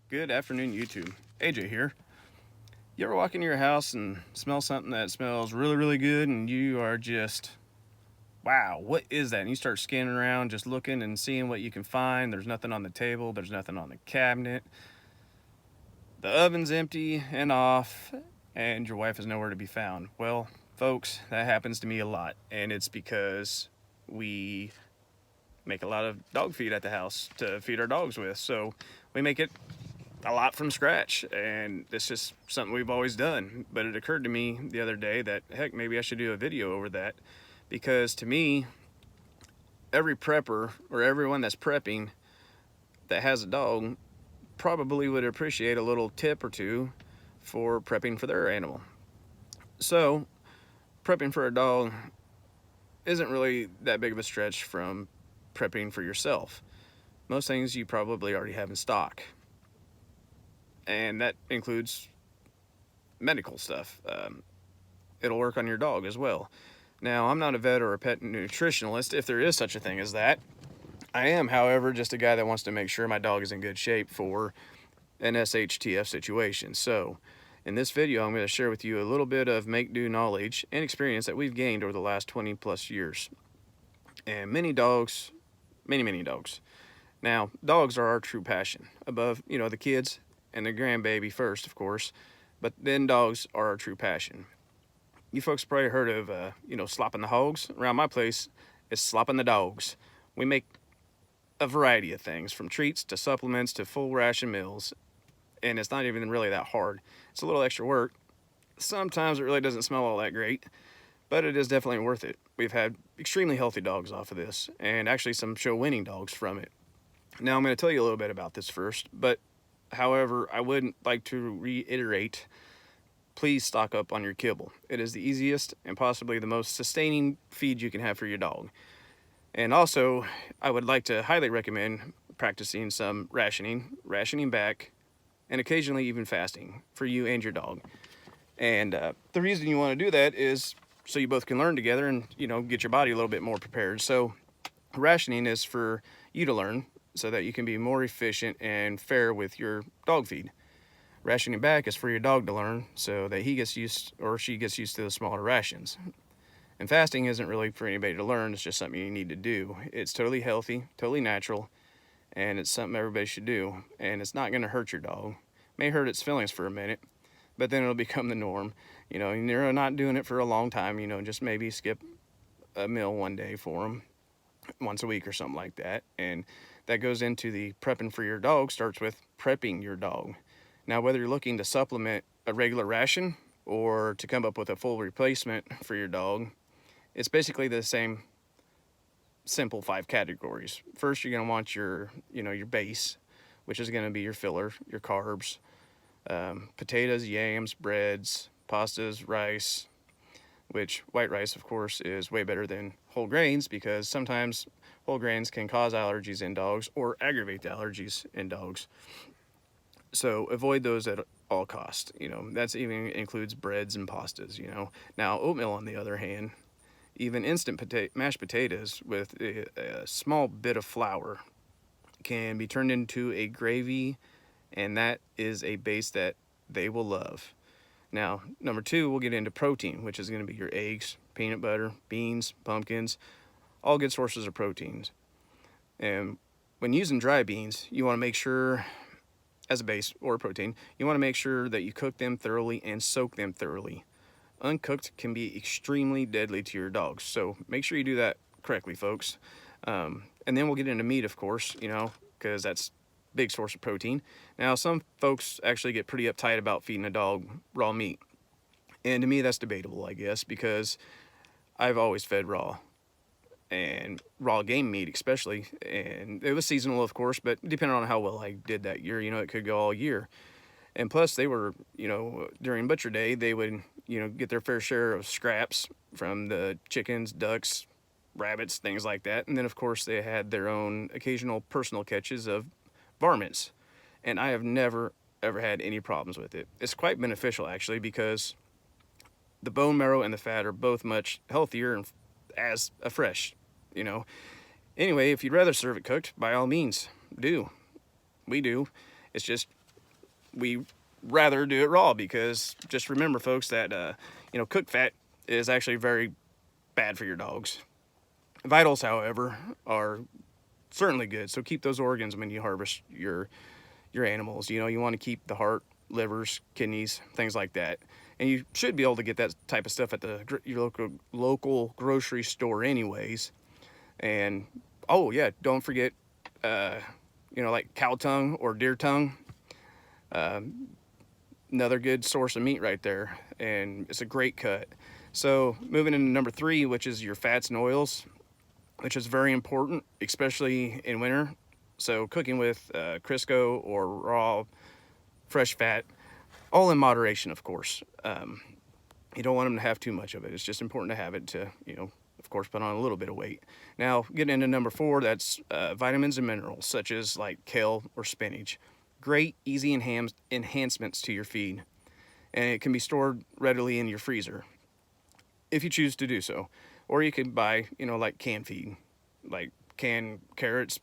Good afternoon, YouTube. AJ here. You ever walk into your house and smell something that smells really, really good, and you are just, wow, what is that? And you start scanning around, just looking and seeing what you can find. There's nothing on the table, there's nothing on the cabinet. The oven's empty and off, and your wife is nowhere to be found. Well, folks, that happens to me a lot, and it's because we make a lot of dog feed at the house to feed our dogs with. So we make it a lot from scratch, and it's just something we've always done. But it occurred to me the other day that, heck, maybe I should do a video over that, because to me, every prepper or everyone that's prepping that has a dog probably would appreciate a little tip or two for prepping for their animal. So prepping for a dog isn't really that big of a stretch from prepping for yourself. Most things you probably already have in stock, and that includes medical stuff. It'll work on your dog as well. Now, I'm not a vet or a pet nutritionalist, if there is such a thing as that. I am, however, just a guy that wants to make sure my dog is in good shape for an SHTF situation. So, in this video, I'm going to share with you a little bit of make-do knowledge and experience that we've gained over the last 20 plus years. And many dogs, many dogs. Now, dogs are our true passion, above, the kids and the grandbaby first, of course, but then dogs are our true passion. You folks probably heard of, slopping the hogs. Around my place, it's slopping the dogs. We make a variety of things, from treats to supplements to full ration meals, and it's not even really that hard. It's a little extra work. Sometimes it really doesn't smell all that great, but it is definitely worth it. We've had extremely healthy dogs off of this, and actually some show-winning dogs from it. Now, I'm going to tell you a little bit about this first, but however, I would like to reiterate, please stock up on your kibble. It is the easiest and possibly the most sustaining feed you can have for your dog. And also, I would like to highly recommend practicing some rationing back, and occasionally even fasting for you and your dog. And the reason you want to do that is so you both can learn together and, get your body a little bit more prepared. So rationing is for you to learn so that you can be more efficient and fair with your dog feed. Rationing back is for your dog to learn so that he gets used, or she gets used to the smaller rations. And fasting isn't really for anybody to learn, it's just something you need to do. It's totally healthy, totally natural, and it's something everybody should do. And it's not gonna hurt your dog. It may hurt its feelings for a minute, but then it'll become the norm. And you're not doing it for a long time, just maybe skip a meal one day for them, once a week or something like that. And that goes into the prepping for your dog, starts with prepping your dog. Now, whether you're looking to supplement a regular ration or to come up with a full replacement for your dog, it's basically the same simple 5 categories. First, you're going to want your base, which is going to be your filler, your carbs, potatoes, yams, breads, pastas, rice, which white rice, of course, is way better than whole grains, because sometimes whole grains can cause allergies in dogs or aggravate the allergies in dogs. So avoid those at all costs. That's even includes breads and pastas. Now, oatmeal, on the other hand, even instant mashed potatoes with a small bit of flour can be turned into a gravy, and that is a base that they will love. Now, number 2, we'll get into protein, which is going to be your eggs, peanut butter, beans, pumpkins, all good sources of proteins. And when using dry beans, you want to make sure, as a base or protein, you want to make sure that you cook them thoroughly and soak them thoroughly. Uncooked can be extremely deadly to your dogs, so make sure you do that correctly, folks. And then we'll get into meat, of course, because that's a big source of protein. Now, some folks actually get pretty uptight about feeding a dog raw meat, and to me that's debatable, I guess, because I've always fed raw, and raw game meat especially, and it was seasonal, of course, but depending on how well I did that year, it could go all year. And plus, they were, during butcher day, they would, get their fair share of scraps from the chickens, ducks, rabbits, things like that. And then, of course, they had their own occasional personal catches of varmints. And I have never, ever had any problems with it. It's quite beneficial, actually, because the bone marrow and the fat are both much healthier as a fresh, Anyway, if you'd rather serve it cooked, by all means, do. We do. It's just we rather do it raw, because just remember, folks, that you know, cooked fat is actually very bad for your dogs. Vitals, however, are certainly good, so keep those organs when you harvest your animals. You know, you want to keep the heart, livers, kidneys, things like that. And you should be able to get that type of stuff at your local grocery store anyways. And oh yeah, don't forget, you know, like cow tongue or deer tongue. Another good source of meat right there, and it's a great cut. So moving into number 3, which is your fats and oils, which is very important, especially in winter. So cooking with Crisco or raw fresh fat, all in moderation, of course. You don't want them to have too much of it. It's just important to have it to, you know, of course, put on a little bit of weight. Now, getting into number 4, that's vitamins and minerals, such as like kale or spinach. Great, easy enhancements to your feed. And it can be stored readily in your freezer, if you choose to do so. Or you can buy, you know, like canned feed, like canned carrots,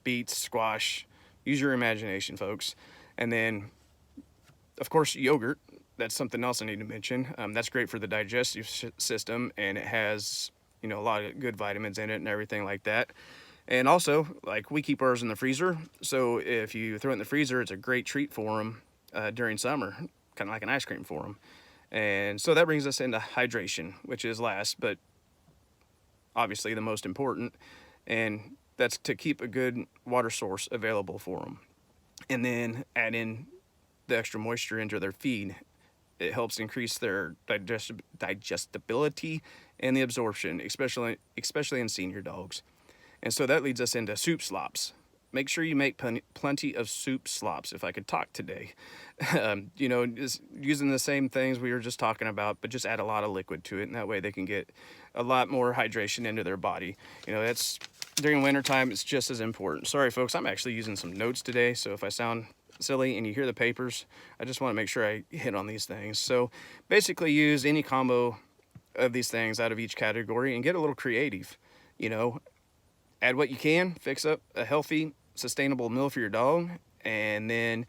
beets, squash. Use your imagination, folks. And then, of course, yogurt. That's something else I need to mention. That's great for the digestive system, and it has, you know, a lot of good vitamins in it and everything like that. And also, like, we keep ours in the freezer, so if you throw it in the freezer, it's a great treat for them during summer, kind of like an ice cream for them. And so that brings us into hydration, which is last, but obviously the most important, and that's to keep a good water source available for them. And then add in the extra moisture into their feed. It helps increase their digestibility and the absorption, especially in senior dogs. And so that leads us into soup slops. Make sure you make plenty of soup slops, if I could talk today. You know, just using the same things we were just talking about, but just add a lot of liquid to it, and that way they can get a lot more hydration into their body. You know, that's during wintertime, it's just as important. Sorry, folks, I'm actually using some notes today, so if I sound silly and you hear the papers, I just want to make sure I hit on these things. So basically use any combo of these things out of each category and get a little creative. You know, add what you can, fix up a healthy, sustainable meal for your dog, and then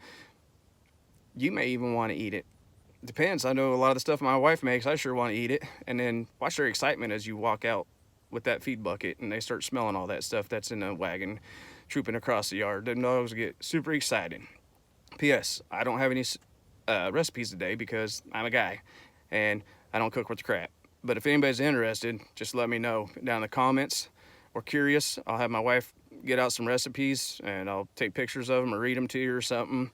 you may even want to eat it. Depends. I know a lot of the stuff my wife makes, I sure want to eat it. And then watch their excitement as you walk out with that feed bucket and they start smelling all that stuff that's in the wagon trooping across the yard. The dogs get super excited. P.S. I don't have any recipes today because I'm a guy and I don't cook with crap. But if anybody's interested, just let me know down in the comments, or curious. I'll have my wife get out some recipes and I'll take pictures of them or read them to you or something.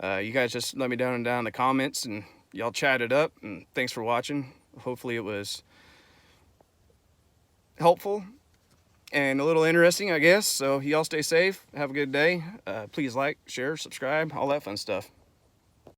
You guys just let me down in the comments and y'all chat it up. And thanks for watching. Hopefully it was helpful and a little interesting, I guess. So y'all stay safe. Have a good day. Please like, share, subscribe, all that fun stuff.